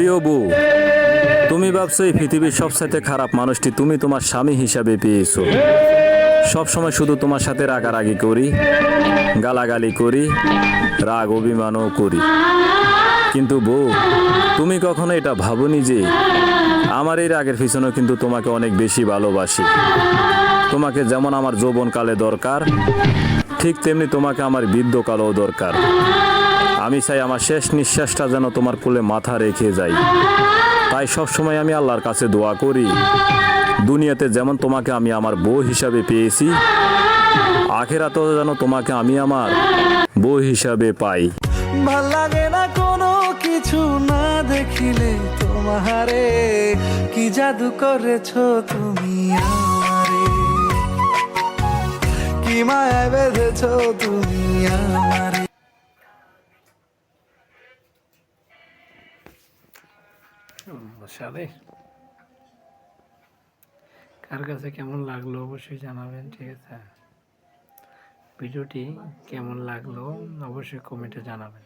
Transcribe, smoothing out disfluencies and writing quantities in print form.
প্রিয় বউ, তুমি ভাবছো এই পৃথিবীর সবচাইতে খারাপ মানুষটি তুমি তোমার স্বামী হিসাবে পেয়েছো। সব সময় শুধু তোমার সাথে রাগারাগি করি, গালাগালি করি, রাগ অভিমানও করি। কিন্তু বউ, তুমি কখনো এটা ভাবোনি যে আমার এই রাগের পিছনেও কিন্তু তোমাকে অনেক বেশি ভালোবাসি। তোমাকে যেমন আমার যৌবনকালে দরকার, ঠিক তেমনি তোমাকে আমার বৃদ্ধকালেও দরকার। আমি চাই আমার শেষ নিঃশ্বাসটা যেন তোমার কোলে মাথা রেখে যাই। তাই সবসময় আমি আল্লাহর কাছে দোয়া করি, দুনিয়াতে যেমন তোমাকে আমি আমার বউ হিসাবে পেয়েছি, আখেরাতেও যেন তোমাকে আমি আমার বউ হিসাবে পাই। ভাল লাগে না কোনো কিছু না দেখিলে তোমারে, কি জাদু করেছো তুমি আমারে, কি মায়ায় বেঁধেছো তুমি আমারে। সাদে কার কাছে কেমন লাগলো অবশ্যই জানাবেন, ঠিক আছে? ভিডিওটি কেমন লাগলো অবশ্যই কমেন্টে জানাবেন।